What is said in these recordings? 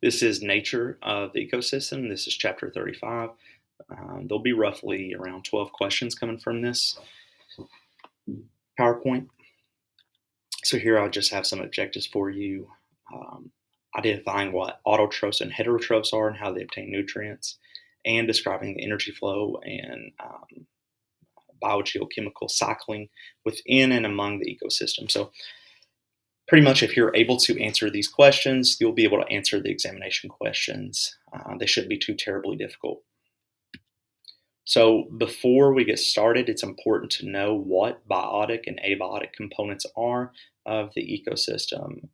This is Nature of the Ecosystem. This is chapter 35. There'll be roughly around 12 questions coming from this PowerPoint. So here I'll just have some objectives for you. Um, Identifying what autotrophs and heterotrophs are and how they obtain nutrients, and describing the energy flow and biogeochemical cycling within and among the ecosystem. So pretty much if you're able to answer these questions, you'll be able to answer the examination questions. They shouldn't be too terribly difficult. So before we get started, it's important to know what biotic and abiotic components are of the ecosystem.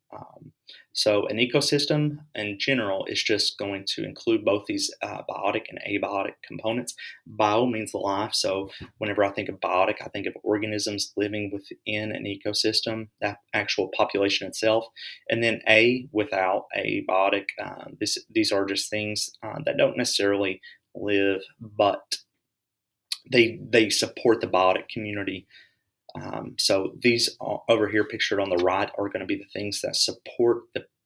So an ecosystem in general is just going to include both these biotic and abiotic components. Bio means life. So whenever I think of biotic, I think of organisms living within an ecosystem, that actual population itself. And then without abiotic, these are just things that don't necessarily live, but they support the biotic community. So these over here pictured on the right are going to be the things that support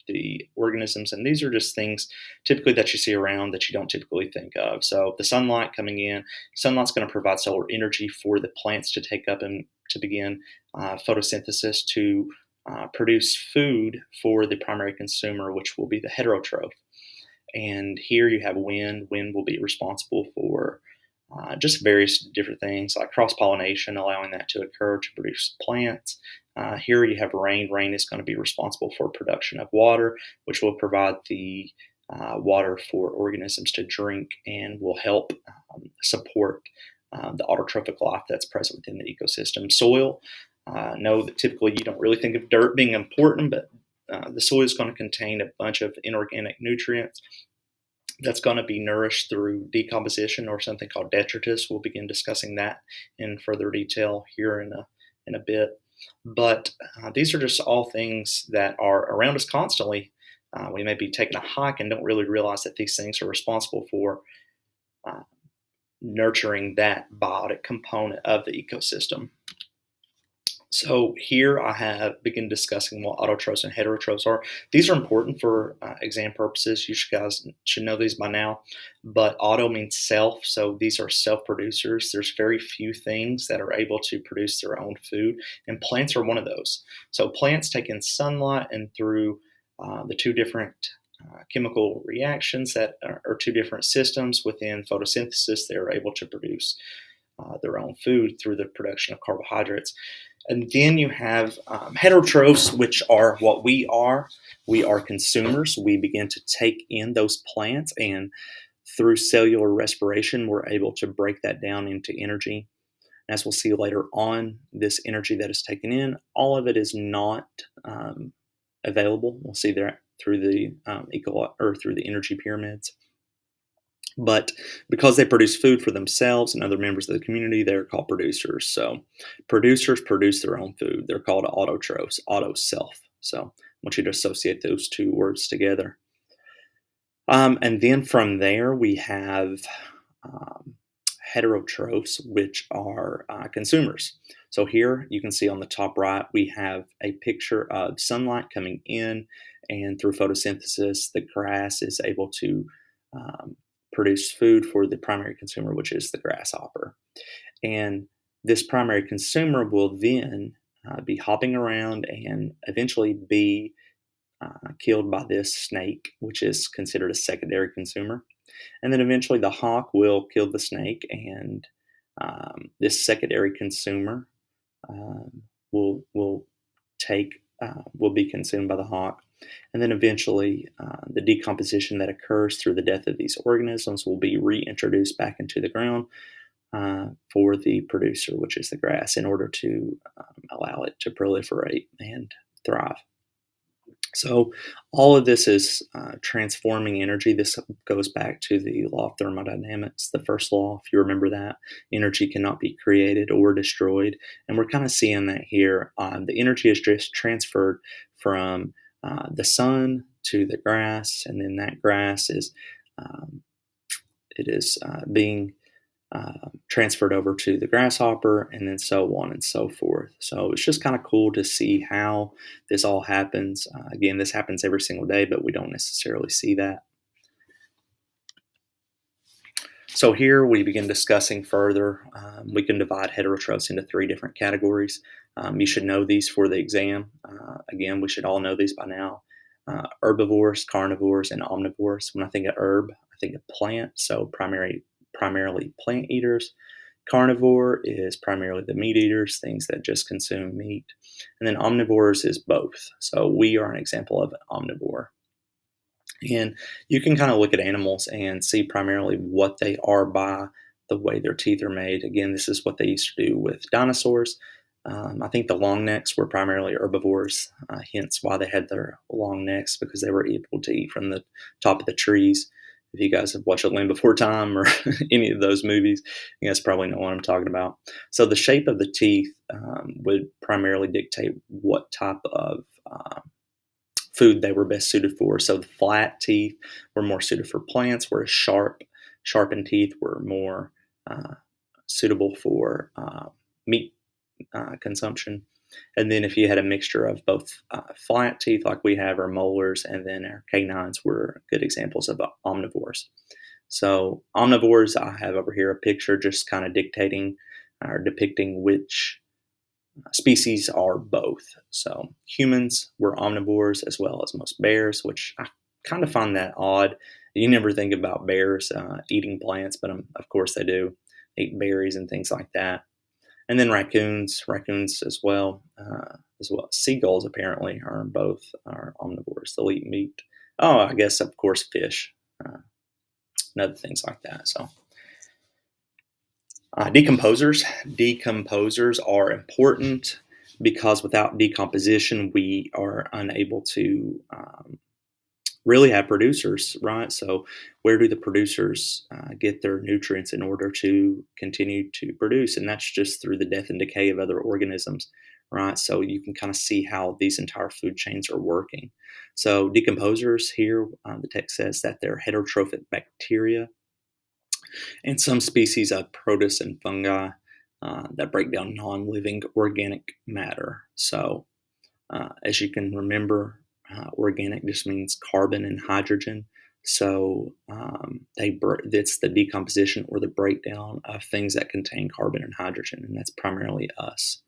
the organisms, and these are just things typically that you see around that you don't typically think of. So the sunlight's going to provide solar energy for the plants to take up and to begin photosynthesis to produce food for the primary consumer, which will be the heterotroph. And here you have wind. Wind will be responsible for just various different things like cross-pollination, allowing that to occur to produce plants. Here you have rain. Rain is going to be responsible for production of water, which will provide the water for organisms to drink and will help support the autotrophic life that's present within the ecosystem. Soil, know that typically you don't really think of dirt being important, but the soil is going to contain a bunch of inorganic nutrients that's going to be nourished through decomposition or something called detritus. We'll begin discussing that in further detail here in a bit. But these are just all things that are around us constantly. We may be taking a hike and don't really realize that these things are responsible for nurturing that biotic component of the ecosystem. So here I have begun discussing what autotrophs and heterotrophs are. These are important for exam purposes. You guys should know these by now. But auto means self, so these are self-producers. There's very few things that are able to produce their own food, and plants are one of those. So plants take in sunlight, and through the two different chemical reactions that are two different systems within photosynthesis, they're able to produce their own food through the production of carbohydrates. And then you have heterotrophs, which are what we are. We are consumers. We begin to take in those plants, and through cellular respiration, we're able to break that down into energy. And as we'll see later on, this energy that is taken in, all of it is not available. We'll see that through the through the energy pyramids. But because they produce food for themselves and other members of the community, they're called producers. So producers produce their own food. They're called autotrophs, auto self. So I want you to associate those two words together. And then from there, we have heterotrophs, which are consumers. So here you can see on the top right, we have a picture of sunlight coming in, and through photosynthesis, the grass is able to produce food for the primary consumer, which is the grasshopper. And this primary consumer will then be hopping around and eventually be killed by this snake, which is considered a secondary consumer. And then eventually the hawk will kill the snake, and this secondary consumer will be consumed by the hawk. And then eventually, the decomposition that occurs through the death of these organisms will be reintroduced back into the ground for the producer, which is the grass, in order to allow it to proliferate and thrive. So all of this is transforming energy. This goes back to the law of thermodynamics, the first law, if you remember that. Energy cannot be created or destroyed. And we're kind of seeing that here. The energy is just transferred from the sun to the grass, and then that grass is being transferred over to the grasshopper, and then so on and so forth. So it's just kind of cool to see how this all happens. Again, this happens every single day, but we don't necessarily see that. So here we begin discussing further. We can divide heterotrophs into three different categories. You should know these for the exam. Again, we should all know these by now. Herbivores, carnivores, and omnivores. When I think of herb, I think of plant, so primarily plant eaters. Carnivore is primarily the meat eaters, things that just consume meat. And then omnivores is both. So we are an example of an omnivore. And you can kind of look at animals and see primarily what they are by the way their teeth are made. Again, this is what they used to do with dinosaurs. I think the long necks were primarily herbivores, hence why they had their long necks, because they were able to eat from the top of the trees. If you guys have watched Land Before Time or any of those movies, you guys probably know what I'm talking about. So the shape of the teeth would primarily dictate what type of food they were best suited for. So the flat teeth were more suited for plants, whereas sharpened teeth were more suitable for meat consumption. And then if you had a mixture of both flat teeth like we have, or molars, and then our canines were good examples of omnivores. So omnivores, I have over here a picture just kind of dictating or depicting which species are both. So humans were omnivores as well as most bears, which I kind of find that odd. You never think about bears eating plants, but of course they do eat berries and things like that. And then raccoons as well, seagulls apparently are both are omnivores. They'll eat meat. Oh, I guess of course fish, and other things like that. So decomposers are important because without decomposition, we are unable to really have producers, right? So where do the producers get their nutrients in order to continue to produce? And that's just through the death and decay of other organisms, right? So you can kind of see how these entire food chains are working. So decomposers here, the text says that they're heterotrophic bacteria and some species of protists and fungi that break down non-living organic matter. So as you can remember, organic just means carbon and hydrogen. So it's the decomposition or the breakdown of things that contain carbon and hydrogen, and that's primarily us.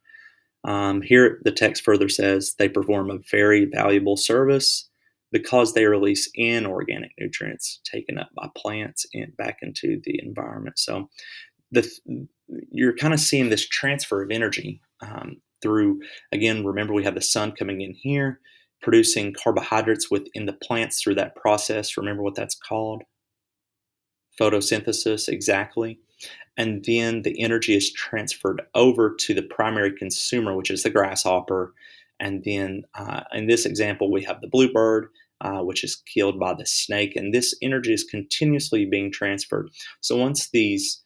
Here, the text further says they perform a very valuable service because they release inorganic nutrients taken up by plants and back into the environment. So the you're kind of seeing this transfer of energy through, again, remember we have the sun coming in here, producing carbohydrates within the plants through that process. Remember what that's called? Photosynthesis, exactly. And then the energy is transferred over to the primary consumer, which is the grasshopper. And then in this example, we have the bluebird, which is killed by the snake. And this energy is continuously being transferred. So once these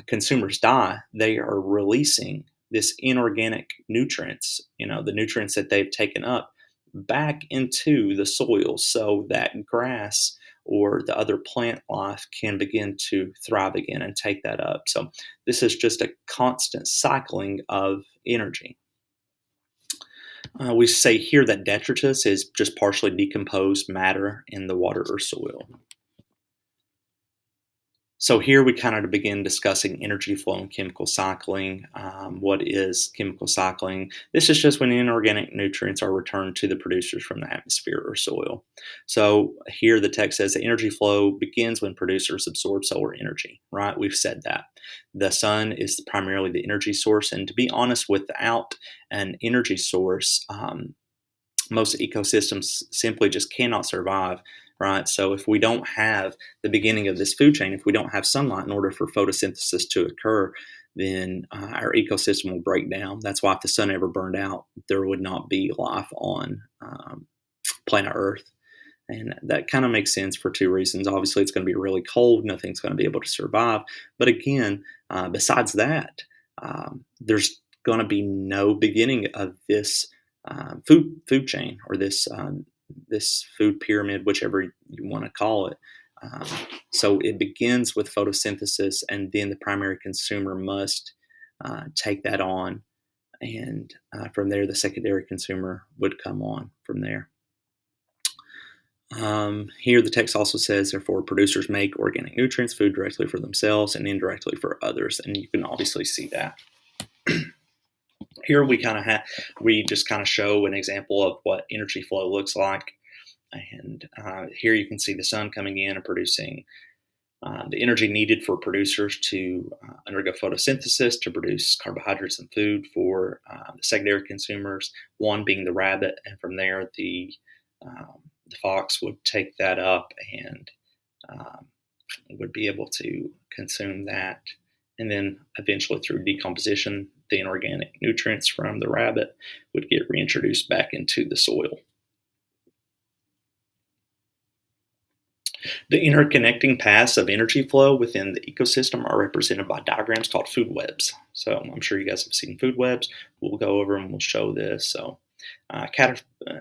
consumers die, they are releasing this inorganic nutrients, the nutrients that they've taken up back into the soil so that grass or the other plant life can begin to thrive again and take that up. So this is just a constant cycling of energy. We say here that detritus is just partially decomposed matter in the water or soil. So here we kind of begin discussing energy flow and chemical cycling. What is chemical cycling? This is just when inorganic nutrients are returned to the producers from the atmosphere or soil. So here the text says the energy flow begins when producers absorb solar energy, right? We've said that. The sun is primarily the energy source, and to be honest, without an energy source, most ecosystems simply just cannot survive, right? So if we don't have the beginning of this food chain, if we don't have sunlight in order for photosynthesis to occur, then our ecosystem will break down. That's why if the sun ever burned out, there would not be life on planet Earth. And that kind of makes sense for two reasons. Obviously, it's going to be really cold. Nothing's going to be able to survive. But again, besides that, there's going to be no beginning of this food chain or this food pyramid, whichever you want to call it. Um, so it begins with photosynthesis, and then the primary consumer must take that on, and from there, the secondary consumer would come on from there. Here, the text also says, therefore, producers make organic nutrients, food directly for themselves and indirectly for others, and you can obviously see that. Here, we just kind of show an example of what energy flow looks like, and here you can see the sun coming in and producing the energy needed for producers to undergo photosynthesis to produce carbohydrates and food for the secondary consumers, one being the rabbit, and from there the fox would take that up and um, would be able to consume that. And then eventually, through decomposition, the inorganic nutrients from the rabbit would get reintroduced back into the soil. The interconnecting paths of energy flow within the ecosystem are represented by diagrams called food webs. So I'm sure you guys have seen food webs. We'll go over and we'll show this. So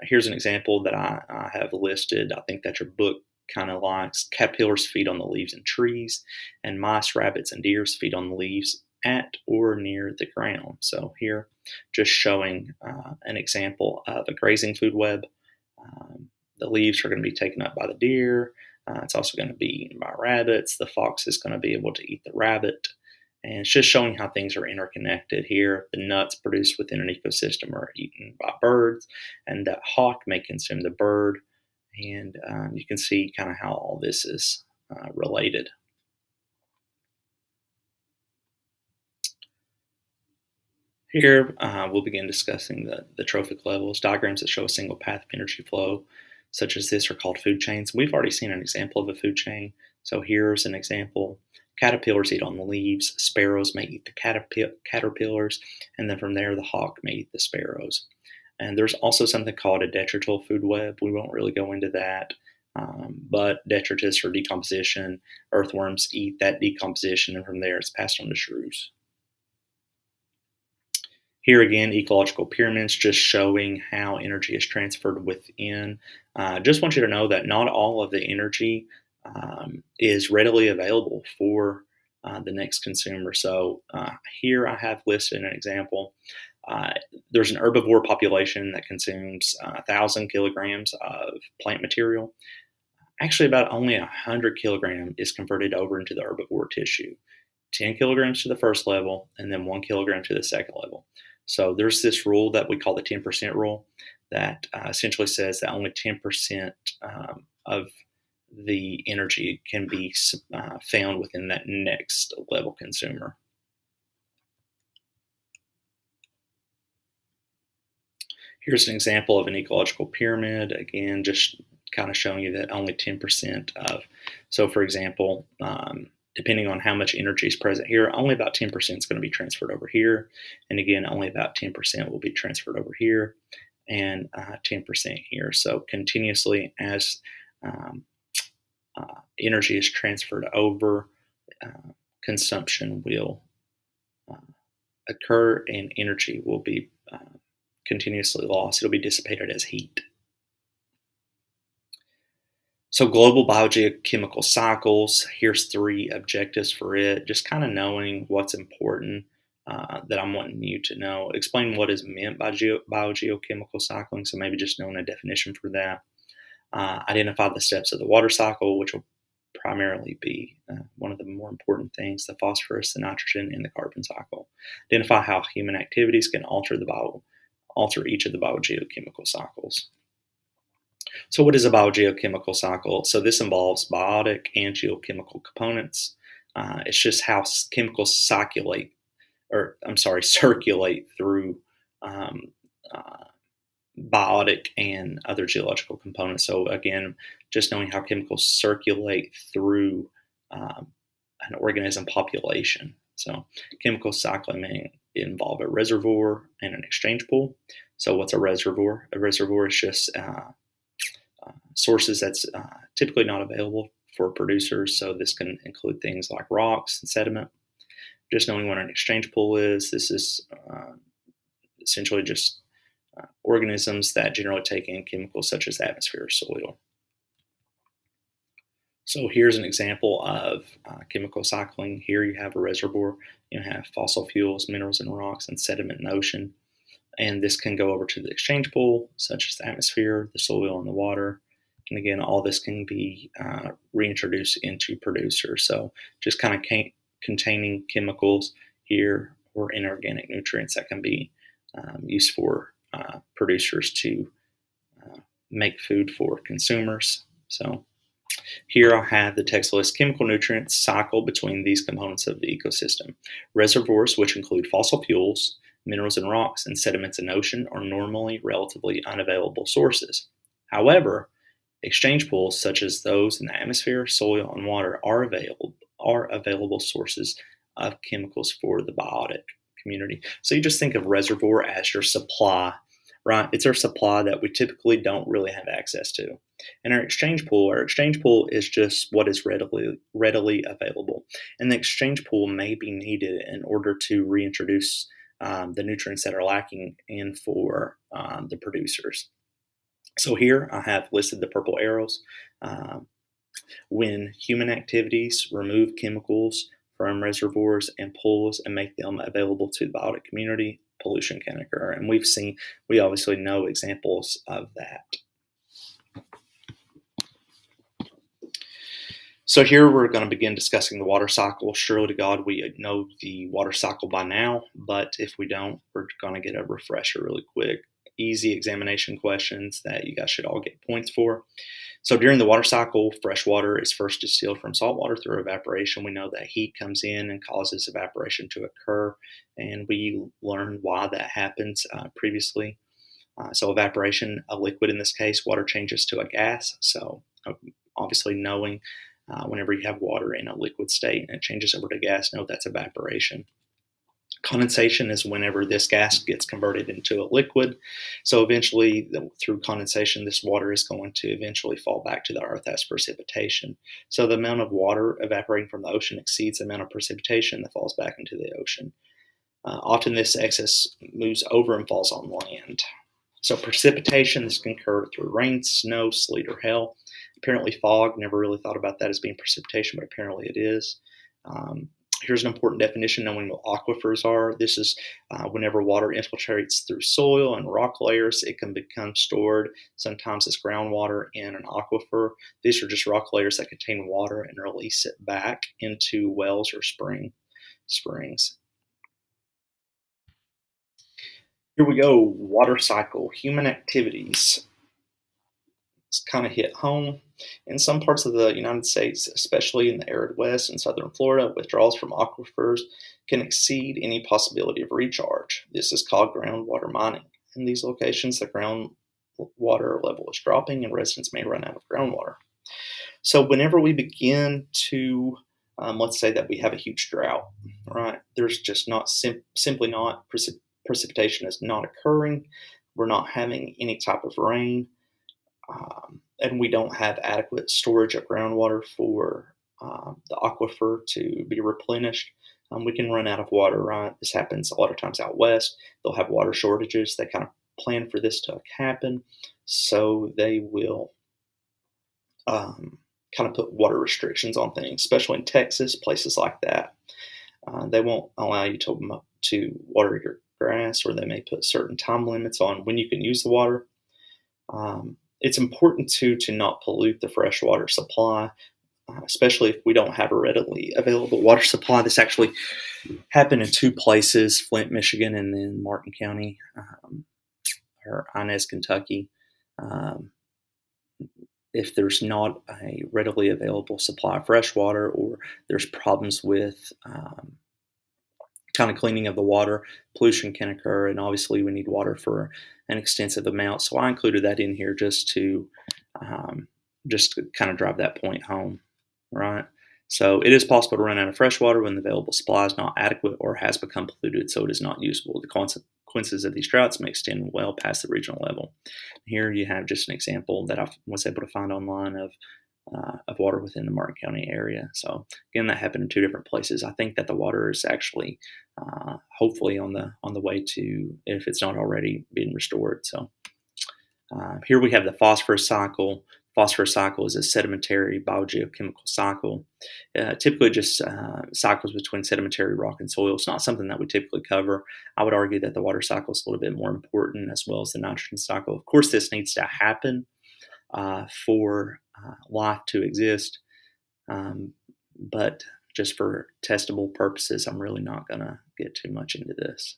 here's an example that I have listed. I think that your book kind of likes. Caterpillars feed on the leaves and trees, and mice, rabbits, and deers feed on the leaves at or near the ground. So here, just showing an example of a grazing food web. The leaves are going to be taken up by the deer. It's also going to be eaten by rabbits. The fox is going to be able to eat the rabbit. And it's just showing how things are interconnected here. The nuts produced within an ecosystem are eaten by birds, and that hawk may consume the bird. And you can see kind of how all this is related. Here, we'll begin discussing the trophic levels. Diagrams that show a single path of energy flow, such as this, are called food chains. We've already seen an example of a food chain. So here's an example. Caterpillars eat on the leaves. Sparrows may eat the caterpillars. And then from there, the hawk may eat the sparrows. And there's also something called a detrital food web. We won't really go into that. But detritus, or decomposition, earthworms eat that decomposition, and from there it's passed on to shrews. Here again, ecological pyramids, just showing how energy is transferred within. Just want you to know that not all of the energy is readily available for the next consumer. So here I have listed an example. There's an herbivore population that consumes 1,000 kilograms of plant material. Actually, about only 100 kilogram is converted over into the herbivore tissue. 10 kilograms to the first level, and then 1 kilogram to the second level. So there's this rule that we call the 10% rule that essentially says that only 10% of the energy can be found within that next level consumer. Here's an example of an ecological pyramid. Again, just kind of showing you that only 10% of, so for example, depending on how much energy is present here, only about 10% is going to be transferred over here. And again, only about 10% will be transferred over here, and 10% here. So continuously, as energy is transferred over, consumption will occur and energy will be continuously lost. It'll be dissipated as heat. So global biogeochemical cycles, here's 3 objectives for it. Just kind of knowing what's important that I'm wanting you to know. Explain what is meant by biogeochemical cycling, so maybe just knowing a definition for that. Identify the steps of the water cycle, which will primarily be one of the more important things, the phosphorus, the nitrogen, and the carbon cycle. Identify how human activities can alter each of the biogeochemical cycles. So what is a biogeochemical cycle? So this involves biotic and geochemical components. It's just how chemicals circulate through um, uh, biotic and other geological components. So again, just knowing how chemicals circulate through an organism population. So chemical cycling may involve a reservoir and an exchange pool. So what's a reservoir? A reservoir is just sources that's typically not available for producers. So this can include things like rocks and sediment. Just knowing what an exchange pool is, this is essentially just organisms that generally take in chemicals such as atmosphere or soil. So here's an example of chemical cycling. Here you have a reservoir. You have fossil fuels, minerals and rocks, and sediment in the ocean. And this can go over to the exchange pool, such as the atmosphere, the soil, and the water. And again, all this can be reintroduced into producers. So just kind of containing chemicals here or inorganic nutrients that can be used for producers to make food for consumers. So here I have the text list chemical nutrients cycle between these components of the ecosystem. Reservoirs, which include fossil fuels, minerals and rocks, and sediments in ocean, are normally relatively unavailable sources. However, exchange pools, such as those in the atmosphere, soil, and water, are available sources of chemicals for the biotic community. So you just think of reservoir as your supply, right? It's our supply that we typically don't really have access to. And our exchange pool is just what is readily available. And the exchange pool may be needed in order to reintroduce the nutrients that are lacking in for the producers. So here I have listed the purple arrows. Um, when human activities remove chemicals from reservoirs and pools and make them available to the biotic community, pollution can occur. And we obviously know examples of that. So here we're going to begin discussing the water cycle. Surely to God, we know the water cycle by now, but if we don't, we're going to get a refresher really quick. Easy examination questions that you guys should all get points for. So during the water cycle, fresh water is first distilled from salt water through evaporation. We know that heat comes in and causes evaporation to occur, and we learned why that happens previously. So evaporation, a liquid in this case, water changes to a gas. So obviously knowing whenever you have water in a liquid state and it changes over to gas, no, that's evaporation. Condensation is whenever this gas gets converted into a liquid. So eventually, through condensation, this water is going to eventually fall back to the earth as precipitation. So the amount of water evaporating from the ocean exceeds the amount of precipitation that falls back into the ocean. Often this excess moves over and falls on land. So precipitation, this can occur through rain, snow, sleet, or hail. Apparently fog, never really thought about that as being precipitation, but apparently it is. Here's an important definition, knowing what aquifers are. This is whenever water infiltrates through soil and rock layers, it can become stored sometimes as groundwater in an aquifer. These are just rock layers that contain water and release it back into wells or springs. Here we go, water cycle, human activities. It's kind of hit home. In some parts of the United States, especially in the arid West and southern Florida, withdrawals from aquifers can exceed any possibility of recharge. This is called groundwater mining. In these locations, the groundwater level is dropping and residents may run out of groundwater. So, whenever we begin to, let's say that we have a huge drought, right? There's just not simply not precipitation is not occurring. We're not having any type of rain and we don't have adequate storage of groundwater for the aquifer to be replenished, we can run out of water, right? This happens a lot of times out west. They'll have water shortages. They kind of plan for this to happen. So they will kind of put water restrictions on things, especially in Texas, places like that. They won't allow you to water your grass, or they may put certain time limits on when you can use the water. It's important to not pollute the freshwater supply, especially if we don't have a readily available water supply. This actually happened in two places, Flint, Michigan, and then Martin County, or Inez, Kentucky. If there's not a readily available supply of fresh water, or there's problems with kind of cleaning of the water, pollution can occur, and obviously we need water for an extensive amount. So I included that in here just to kind of drive that point home, right? So it is possible to run out of fresh water when the available supply is not adequate or has become polluted, so it is not usable. The consequences of these droughts may extend well past the regional level. Here you have just an example that I was able to find online of water within the Martin County area. So again, that happened in two different places. I think that the water is actually hopefully on the way to, if it's not already, being restored. So here we have the phosphorus cycle. phosphorus cycle is a sedimentary biogeochemical cycle. Typically just cycles between sedimentary rock and soil. It's not something that we typically cover. I would argue that the water cycle is a little bit more important, as well as the nitrogen cycle. Of course, this needs to happen for life to exist, but just for testable purposes, I'm really not going to get too much into this.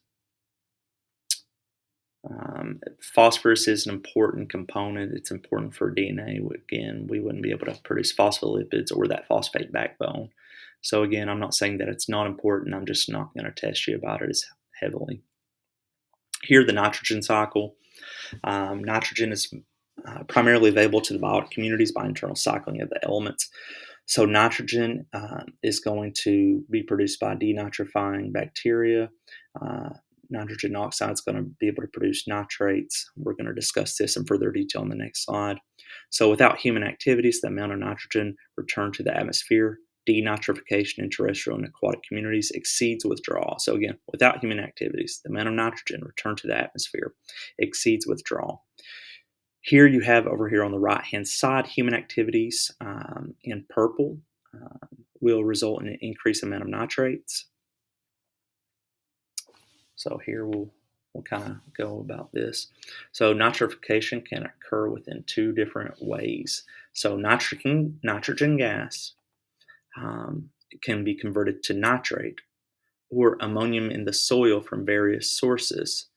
Phosphorus is an important component. It's important for DNA. Again, we wouldn't be able to produce phospholipids or that phosphate backbone. So again, I'm not saying that it's not important. I'm just not going to test you about it as heavily. Here, the nitrogen cycle. Nitrogen is primarily available to the biotic communities by internal cycling of the elements. So nitrogen is going to be produced by denitrifying bacteria. Nitrogen oxide is going to be able to produce nitrates. We're going to discuss this in further detail in the next slide. So without human activities, the amount of nitrogen returned to the atmosphere, denitrification in terrestrial and aquatic communities exceeds withdrawal. So again, without human activities, the amount of nitrogen returned to the atmosphere exceeds withdrawal. Here you have over here on the right-hand side, human activities in purple will result in an increased amount of nitrates. So here we'll kind of go about this. So nitrification can occur within two different ways. So nitrogen gas can be converted to nitrate, or ammonium in the soil from various sources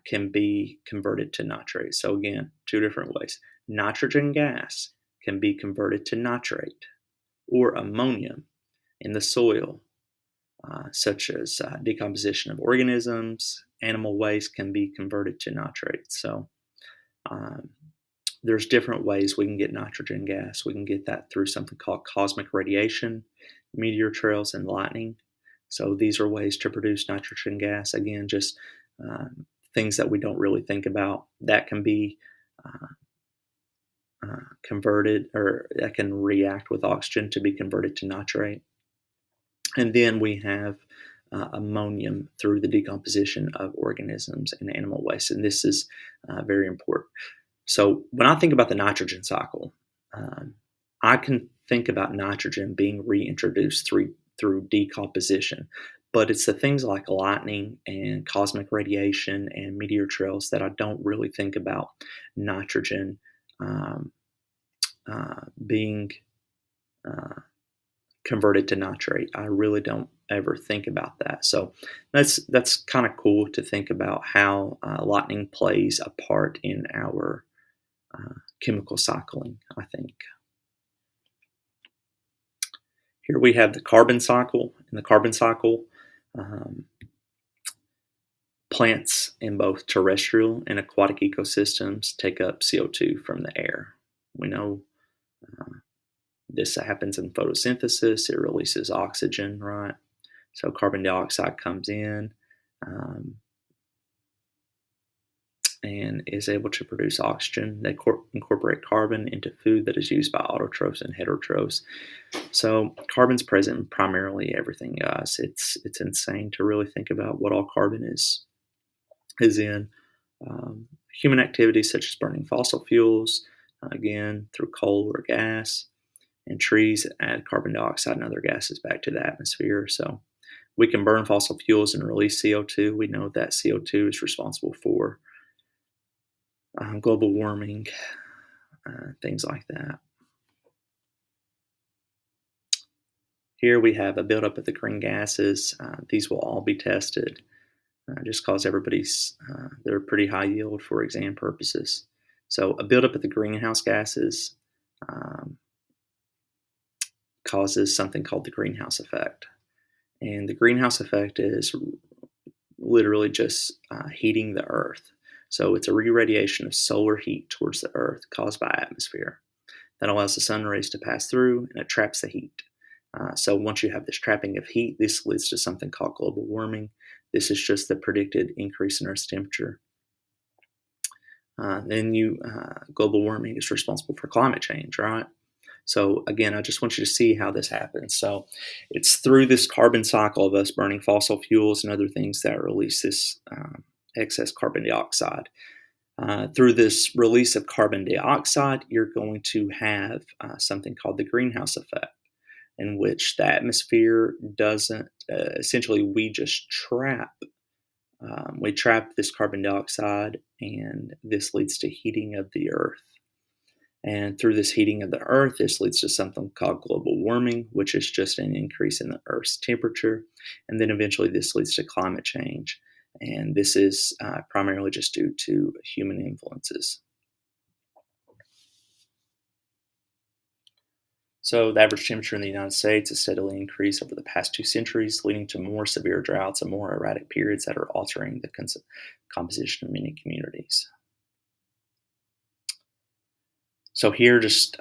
can be converted to nitrate. So again, two different ways. Nitrogen gas can be converted to nitrate, or ammonium in the soil, such as decomposition of organisms. Animal waste can be converted to nitrates. So there's different ways we can get nitrogen gas. We can get that through something called cosmic radiation, meteor trails, and lightning. So these are ways to produce nitrogen gas. Again, just things that we don't really think about that can be converted, or that can react with oxygen to be converted to nitrate. And then we have ammonium through the decomposition of organisms and animal waste. And this is very important. So when I think about the nitrogen cycle, I can think about nitrogen being reintroduced through decomposition. But it's the things like lightning and cosmic radiation and meteor trails that I don't really think about nitrogen being converted to nitrate. I really don't ever think about that. So that's kind of cool to think about how lightning plays a part in our chemical cycling, I think. Here we have the carbon cycle. In the carbon cycle, plants in both terrestrial and aquatic ecosystems take up CO2 from the air. We know this happens in photosynthesis. It releases oxygen, right? So carbon dioxide comes in and is able to produce oxygen. They incorporate carbon into food that is used by autotrophs and heterotrophs. So carbon's present in primarily everything, guys. It's insane to really think about what all carbon is in. Human activities such as burning fossil fuels, again, through coal or gas, and trees add carbon dioxide and other gases back to the atmosphere. So we can burn fossil fuels and release CO2. We know that CO2 is responsible for global warming, things like that. Here we have a buildup of the green gases. These will all be tested just because they're pretty high yield for exam purposes. So a buildup of the greenhouse gases causes something called the greenhouse effect. And the greenhouse effect is literally just heating the earth. So it's a re-radiation of solar heat towards the earth caused by atmosphere that allows the sun rays to pass through, and it traps the heat. So once you have this trapping of heat, this leads to something called global warming. This is just the predicted increase in Earth's temperature. Global warming is responsible for climate change, right? So again, I just want you to see how this happens. So it's through this carbon cycle of us burning fossil fuels and other things that release this excess carbon dioxide. Through this release of carbon dioxide, you're going to have something called the greenhouse effect, in which the atmosphere doesn't, essentially, we trap this carbon dioxide, and this leads to heating of the earth. And through this heating of the earth, this leads to something called global warming, which is just an increase in the earth's temperature. And then eventually this leads to climate change. And this is primarily just due to human influences. So the average temperature in the United States has steadily increased over the past 2 centuries, leading to more severe droughts and more erratic periods that are altering the composition of many communities. So here, just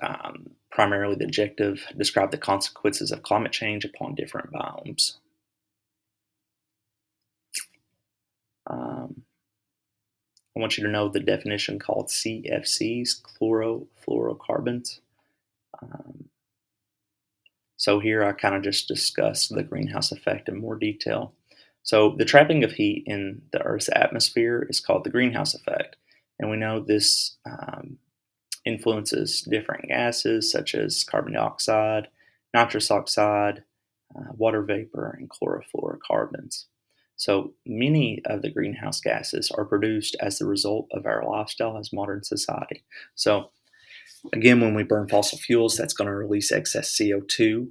primarily the objective, describe the consequences of climate change upon different biomes. Um, I want you to know the definition called CFCs, chlorofluorocarbons. Um, so here I kind of just discussed the greenhouse effect in more detail. So the trapping of heat in the Earth's atmosphere is called the greenhouse effect. And we know this influences different gases such as carbon dioxide, nitrous oxide, water vapor, and chlorofluorocarbons. So many of the greenhouse gases are produced as the result of our lifestyle as modern society. So again, when we burn fossil fuels, that's going to release excess CO2.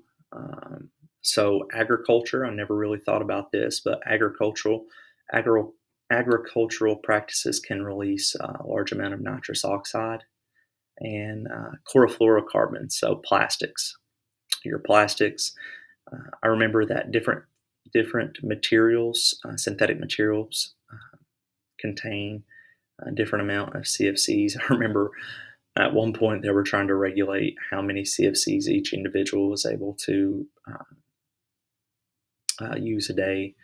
So agriculture, I never really thought about this, but agri- agricultural practices can release a large amount of nitrous oxide and chlorofluorocarbons, so plastics. Your plastics. I remember that different materials, synthetic materials, contain a different amount of CFCs. I remember at one point they were trying to regulate how many CFCs each individual was able to use a day.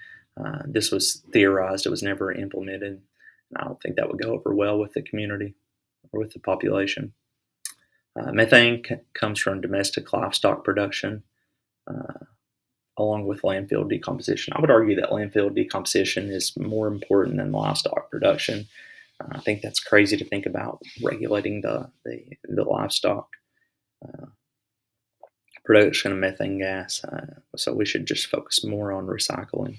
This was theorized; it was never implemented. And I don't think that would go over well with the community or with the population. Methane comes from domestic livestock production, uh, along with landfill decomposition. I would argue that landfill decomposition is more important than livestock production. I think that's crazy to think about regulating the livestock production of methane gas. So we should just focus more on recycling.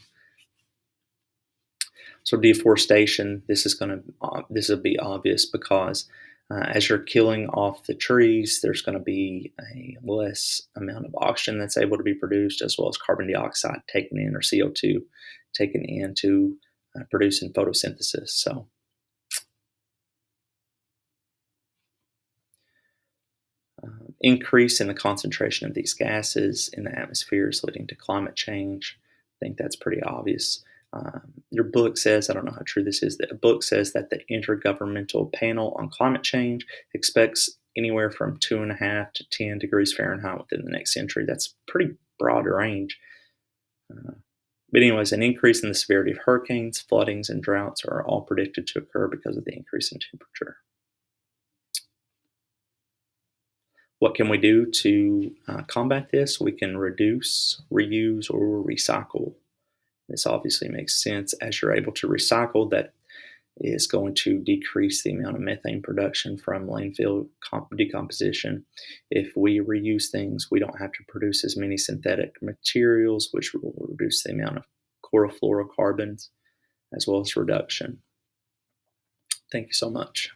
So deforestation, this will be obvious because as you're killing off the trees, there's going to be a less amount of oxygen that's able to be produced, as well as carbon dioxide taken in, or CO2 taken in to produce in photosynthesis. So increase in the concentration of these gases in the atmosphere is leading to climate change. I think that's pretty obvious. Your book says, I don't know how true this is, that a book says that the Intergovernmental Panel on Climate Change expects anywhere from 2.5 to 10 degrees Fahrenheit within the next century. That's pretty broad range. Uh, but anyways, an increase in the severity of hurricanes, floodings, and droughts are all predicted to occur because of the increase in temperature. What can we do to combat this? We can reduce, reuse, or recycle. This obviously makes sense. As you're able to recycle, that is going to decrease the amount of methane production from landfill decomposition. If we reuse things, we don't have to produce as many synthetic materials, which will reduce the amount of chlorofluorocarbons as well as reduction. Thank you so much.